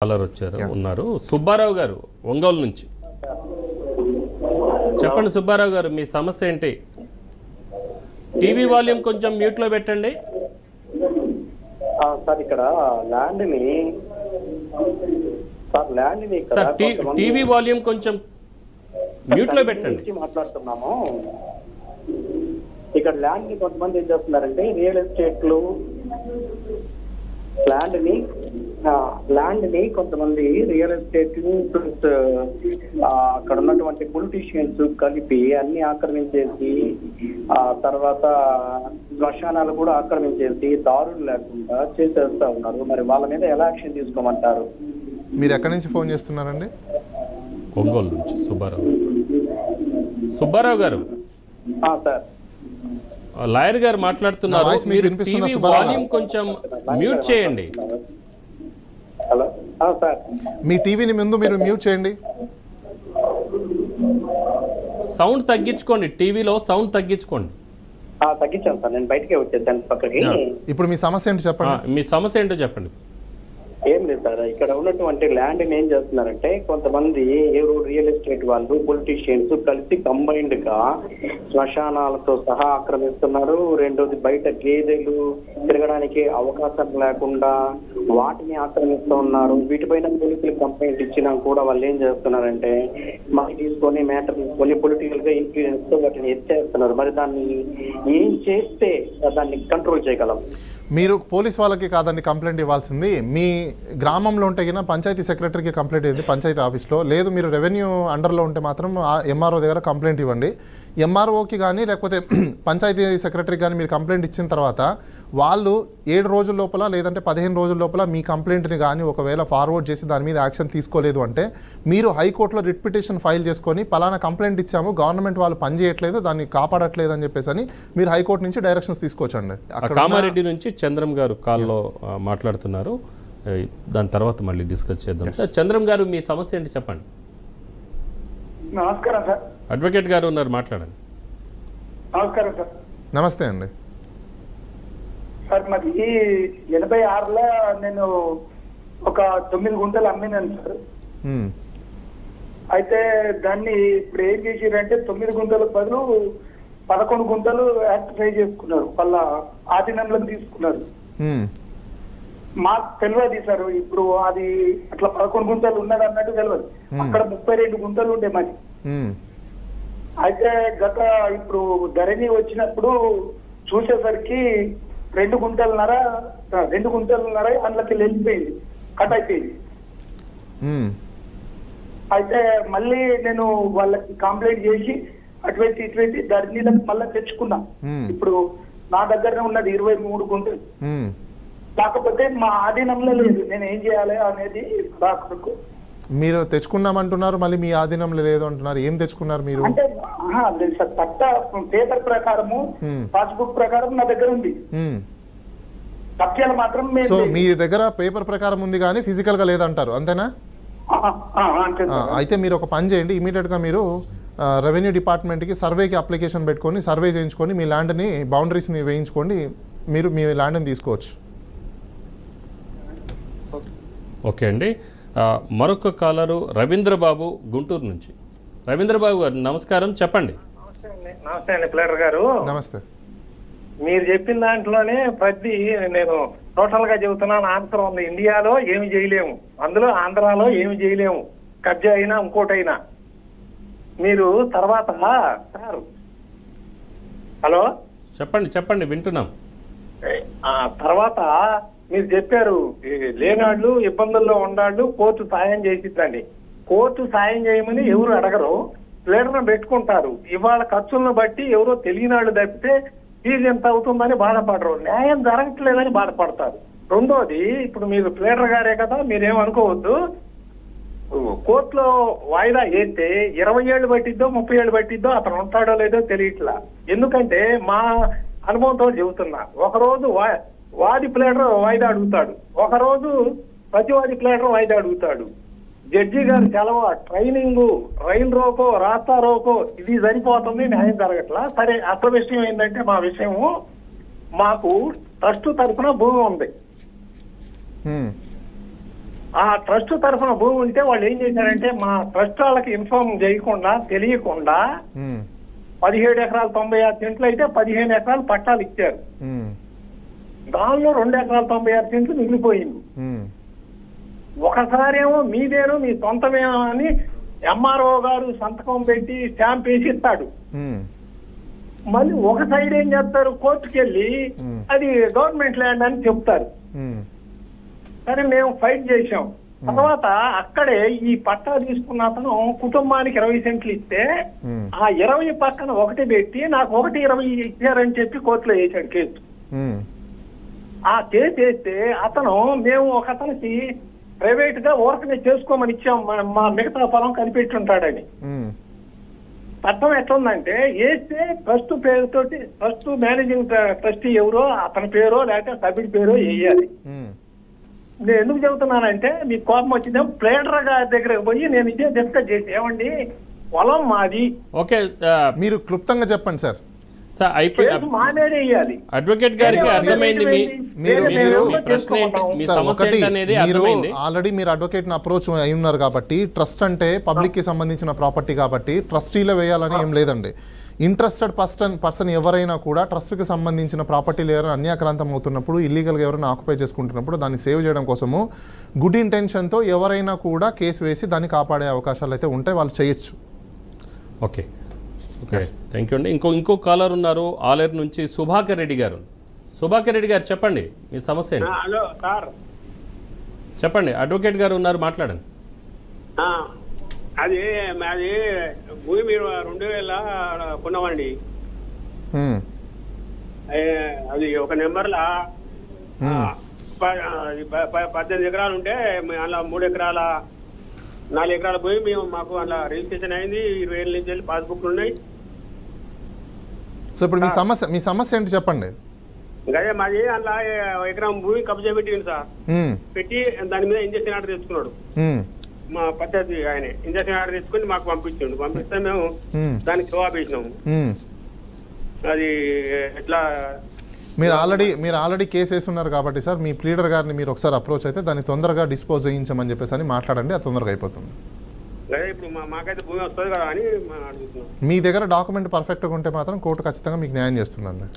Caller వచ్చారు ఉన్నారు సుబ్బారావు గారు ఒంగోలు నుంచి. చెప్పండి సుబ్బారావు గారు, మీ సమస్య ఏంటి? టీవీ వాల్యూమ్ కొంచెం మ్యూట్ లో పెట్టండి. సార్ ఇక్కడ ల్యాండ్ ని సార్ టీవీ వాల్యూమ్ కొంచెం మ్యూట్ లో పెట్టండి. మాట్లాడుతున్నాము. ఇక్కడ ల్యాండ్ ని కొంతమంది ఏం చేస్తున్నారంటే రియల్ ఎస్టేట్లు ల్యాండ్ ని కొంతమంది రియల్ ఎస్టేట్ ప్లస్ అక్కడ ఉన్నటువంటి పొలిటీషియన్స్ కలిపి అన్ని ఆక్రమించేసి తర్వాత శ్మశానాలు కూడా ఆక్రమించేసి దారులు లేకుండా చేసేస్తా ఉన్నారు. మరి వాళ్ళ మీద ఎలా యాక్షన్ తీసుకోమంటారు? మీరు ఎక్కడి నుంచి ఫోన్ చేస్తున్నారండి? ఒంగోలు నుంచి సుబ్బారావు గారు. సార్ లాయర్ గారు మాట్లాడుతున్నారు. వాల్యూమ్ కొంచెం మ్యూట్ చేయండి. హలో సార్, మీ టీవీని ముందు మీరు మ్యూట్ చేయండి. సౌండ్ తగ్గించుకోండి, టీవీలో సౌండ్ తగ్గించుకోండి. తగ్గించాను సార్, నేను బయటకే వచ్చేసాను పక్కకి. ఇప్పుడు మీ సమస్య ఏంటో చెప్పండి. మీ సమస్య ఏంటో చెప్పండి. ఏం లేదు సార్, ఇక్కడ ఉన్నటువంటి ల్యాండ్ ఏం చేస్తున్నారంటే కొంతమంది ఎవరు రియల్ ఎస్టేట్ వాళ్ళు పొలిటీషియన్స్ కలిసి కంబైన్డ్ గా శ్మశానాలతో సహా ఆక్రమిస్తున్నారు. రెండోది బయట గేదెలు తిరగడానికి అవకాశం లేకుండా వాటిని ఆక్రమిస్తూ ఉన్నారు. వీటిపైన పోలీసులు కంప్లైంట్ ఇచ్చినా కూడా వాళ్ళు ఏం చేస్తున్నారంటే మనీ తీసుకొని మ్యాటర్ తీసుకొని పొలిటికల్ గా ఇన్ఫ్లుయెన్స్ తో వాటిని ఎత్తేస్తున్నారు. మరి దాన్ని ఏం చేస్తే దాన్ని కంట్రోల్ చేయగలం? మీరు పోలీస్ వాళ్ళకి కాదండి కంప్లైంట్ ఇవ్వాల్సింది. మీ గ్రామంలో ఉంటే కన్నా పంచాయతీ సెక్రటరీకి కంప్లైంట్ ఇవ్వండి పంచాయతీ ఆఫీస్లో. లేదు మీరు రెవెన్యూ అండర్లో ఉంటే మాత్రం ఎంఆర్ఓ దగ్గర కంప్లైంట్ ఇవ్వండి. ఎంఆర్ఓకి కానీ లేకపోతే పంచాయతీ సెక్రటరీకి కానీ మీరు కంప్లైంట్ ఇచ్చిన తర్వాత వాళ్ళు 7 రోజుల లోపల లేదంటే 15 రోజుల లోపల మీ కంప్లైంట్ని కానీ ఒకవేళ ఫార్వర్డ్ చేసి దాని మీద యాక్షన్ తీసుకోలేదు అంటే మీరు హైకోర్టులో రిట్ పిటిషన్ ఫైల్ చేసుకొని పలానా కంప్లైంట్ ఇచ్చాము, గవర్నమెంట్ వాళ్ళు పని చేయట్లేదు, దాన్ని కాపాడట్లేదు అని చెప్పేసి అని మీరు హైకోర్టు నుంచి డైరెక్షన్స్ తీసుకోవచ్చండి. కామారెడ్డి నుంచి చంద్రం గారు కాల్లో మాట్లాడుతున్నారు. దాని తర్వాత మళ్ళీ డిస్కస్ చేద్దాం. సార్ చంద్రం గారు, మీ సమస్య ఏంటి చెప్పండి. నమస్కారం సార్. అడ్వకేట్ గారు ఉన్నారు, మాట్లాడండి. నమస్కారం సార్. నమస్తే అండి. సార్ మరి 86లో నేను ఒక 9 గుంటలు అమ్మినాను సార్. అయితే దాన్ని ఇప్పుడు ఏం చేసారంటే 9 గుంటలకు బదులు 11 గుంటలు యాక్టిఫై చేసుకున్నారు, వాళ్ళ ఆధీనంలో తీసుకున్నారు. మాకు తెలియదు సార్, ఇప్పుడు అది అట్లా 11 గుంటలు ఉన్నది అన్నట్టు తెలియదు. అక్కడ 32 గుంటలు ఉండే మరి. అయితే ఇప్పుడు ధరణి వచ్చినప్పుడు చూసేసరికి 2 గుంటలున్నర అందులోకి వెళ్ళిపోయింది, కట్ అయిపోయింది. అయితే మళ్ళీ నేను వాళ్ళకి కంప్లైంట్ చేసి అటువంటి ధరణిలకు మళ్ళీ తెచ్చుకున్నా. ఇప్పుడు నా దగ్గరనే ఉన్నది 23 గుంటలు, కాకపోతే మా ఆధీనంలో లేదు. నేను ఏం చేయాలి అనేది నాకు. మీరు తెచ్చుకున్నామంటున్నారు, మళ్ళీ మీ ఆధీనంలో లేదు అంటున్నారు. ఏం తెచ్చుకున్నారు మీరు? అంటే పట్ట పేపర్ ప్రకారము పాస్బుక్ ప్రకారం నా దగ్గర ఉంది, సత్యాలు మాత్రం. సో మీ దగ్గర పేపర్ ప్రకారం ఉంది కానీ ఫిజికల్ గా లేదంటారు, అంతేనా? అయితే మీరు ఒక పని చేయండి, ఇమీడియట్ గా మీరు రెవెన్యూ డిపార్ట్మెంట్కి సర్వేకి అప్లికేషన్ పెట్టుకొని సర్వే చేయించుకొని మీ ల్యాండ్ని బౌండరీస్ని వేయించుకోండి, మీరు మీ ల్యాండ్ని తీసుకోవచ్చు. ఓకే అండి. మరొక కాలరు రవీంద్రబాబు గుంటూరు నుంచి. రవీంద్రబాబు గారు నమస్కారం, చెప్పండి. నమస్తే అండి ప్లేడర్ గారు. నమస్తే. మీరు చెప్పిన దాంట్లోనే ప్రతి నేను టోటల్ గా చెబుతున్నాను ఆన్సర్ ఉంది. ఇండియాలో ఏమి చేయలేము, అందులో ఆంధ్రాలో ఏమి చేయలేము, కబ్జా అయినా ఇంకోటైనా. మీరు తర్వాత సార్ హలో చెప్పండి వింటున్నాం. తర్వాత మీరు చెప్పారు లేనాళ్ళు ఇబ్బందుల్లో ఉండాళ్ళు కోర్టు సాయం చేసిద్దండి. కోర్టు సాయం చేయమని ఎవరు అడగరు, ప్లేడర్ను పెట్టుకుంటారు. ఇవాళ ఖర్చులను బట్టి ఎవరో తెలియనాళ్ళు తప్పితే ఫీజు ఎంత అవుతుందని బాధపడరు, న్యాయం జరగట్లేదని బాధపడతారు. రెండోది, ఇప్పుడు మీరు ప్లేడర్ గారే కదా, మీరేమనుకోవద్దు. కోర్టులో వాయిదా వేస్తే 20 ఏళ్ళు పట్టిద్దో 30 ఏళ్ళు పట్టిద్దో అతను ఉంటాడో లేదో తెలియట్లా. ఎందుకంటే మా అనుభవంతో చెబుతున్నా, ఒకరోజు వాది ప్లేడర్ వాయిదా అడుగుతాడు, ఒకరోజు ప్రతివాది ప్లేడర్ వాయిదా అడుగుతాడు. జడ్జి గారు సెలవు, ట్రైనింగ్, రైలు రోకో, రాస్తా రోకో, ఇది సరిపోతుంది, న్యాయం జరగట్లా. సరే, అసలు విషయం ఏంటంటే మా విషయము, మాకు ట్రస్ట్ తరఫున భూమి ఉంది. ఆ ట్రస్ట్ తరఫున భూమి ఉంటే వాళ్ళు ఏం చేశారంటే మా ట్రస్ట్ వాళ్ళకి ఇన్ఫార్మ్ చేయకుండా తెలియకుండా 17 ఎకరాలు 96 సెంట్లు అయితే 15 ఎకరాలు పట్టాలు ఇచ్చారు. దానిలో 2 ఎకరాలు 96 సెంట్లు మిగిలిపోయింది. ఒకసారేమో మీదేను మీ సొంతమేమో అని ఎంఆర్ఓ గారు సంతకం పెట్టి స్టాంప్ వేసి ఇస్తాడు. మళ్ళీ ఒక సైడ్ ఏం చేస్తారు, కోర్టుకి వెళ్ళి అది గవర్నమెంట్ ల్యాండ్ అని చెప్తారు. సరే మేము ఫైట్ చేశాం. తర్వాత అక్కడే ఈ పట్టా తీసుకున్న అతను కుటుంబానికి 20 సెంట్లు ఇస్తే ఆ 20 పక్కన 1 పెట్టి నాకు 1/20 ఇచ్చారని చెప్పి కోర్టులో వేసాడు కేసు. ఆ కేసు వేస్తే అతను మేము ఒక అతనికి ప్రైవేట్ గా ఊరకనే చేసుకోమని ఇచ్చాం, మా మిగతా పొలం కనిపెట్టుంటాడని. చట్టం ఎట్లుందంటే వేస్తే ట్రస్ట్ పేరుతోటి ట్రస్ట్ మేనేజింగ్ ట్రస్టీ ఎవరో అతని పేరో లేకపోతే సభ్యుడి పేరో వేయాలి. నేను ఎందుకు చెబుతున్నానంటే మీకు కోపం వచ్చిందేమో ప్లేడర్ గారి దగ్గరకు పోయి నేను ఇదే డిస్కస్ చేసి ఏమండి పొలం మాది. ఓకే మీరు క్లుప్తంగా చెప్పండి సార్. మానేదే వేయాలి. అడ్వకేట్ గారికి అర్థమైంది ఆల్రెడీ మీరు అడ్వకేట్ అప్రోచ్ అయి ఉన్నారు కాబట్టి ట్రస్ట్ అంటే పబ్లిక్ కి సంబంధించిన ప్రాపర్టీ కాబట్టి ట్రస్టీలో వేయాలని ఏం లేదండి. ఇంట్రెస్టెడ్ పర్సన్ ఎవరైనా కూడా ట్రస్ట్కి సంబంధించిన ప్రాపర్టీలు ఎవరైనా అన్యాక్రాంతం అవుతున్నప్పుడు ఇల్లీగల్గా ఎవరైనా ఆక్యుపై చేసుకుంటున్నప్పుడు దాన్ని సేవ్ చేయడం కోసము గుడ్ ఇంటెన్షన్తో ఎవరైనా కూడా కేసు వేసి దాన్ని కాపాడే అవకాశాలు అయితే ఉంటాయి, వాళ్ళు చేయొచ్చు. ఓకే ఓకే థ్యాంక్ యూ అండి. ఇంకో కాలర్ ఉన్నారు ఆలేరు నుంచి సుభాకర్ రెడ్డి గారు. సుభాకర్ రెడ్డి గారు చెప్పండి మీ సమస్య ఏంటి? హలో సార్ చెప్పండి, అడ్వకేట్ గారు ఉన్నారు, మాట్లాడండి. అది మాది భూమి మీరు 2000 కొన్నామండి. అది ఒక నెంబర్లా 18 ఎకరాలు ఉంటే అందులో 3 ఎకరాల 4 ఎకరాల భూమి మేము మాకు అందులో రిజిస్ట్రేషన్ అయింది. 20 ఏళ్ళ నుంచి వెళ్ళి పాస్బుక్లు ఉన్నాయి. సో ఇప్పుడు మీ సమస్య ఏంటి చెప్పండి. అదే మాది అందులో ఎకరం భూమి కబ్జా పెట్టింది సార్. పెట్టి దాని మీద ఇంజక్షన్ ఆర్డర్ తెచ్చుకున్నాడు మా పద్ధతి. ఆయన ఇంజక్షన్ ఆర్డర్ తెచ్చుకుని మాకు పంపిస్తే మేము దానికి జవాబు వేసినాము. అది ఎట్లా మీరు ఆల్రెడీ కేసు వేస్తున్నారు కాబట్టి సార్ మీ ప్లీడర్ గారిని మీరు ఒకసారి అప్రోచ్ అయితే దాన్ని తొందరగా డిస్పోజ్ చేయించమని చెప్పేసి అని మాట్లాడండి, అది తొందరగా అయిపోతుంది. ఇప్పుడు మాకైతే భూమి వస్తుంది కదా అని అడుగుతున్నాం. మీ దగ్గర డాక్యుమెంట్ పర్ఫెక్ట్గా ఉంటే మాత్రం కోర్టు ఖచ్చితంగా మీకు న్యాయం చేస్తుందండి.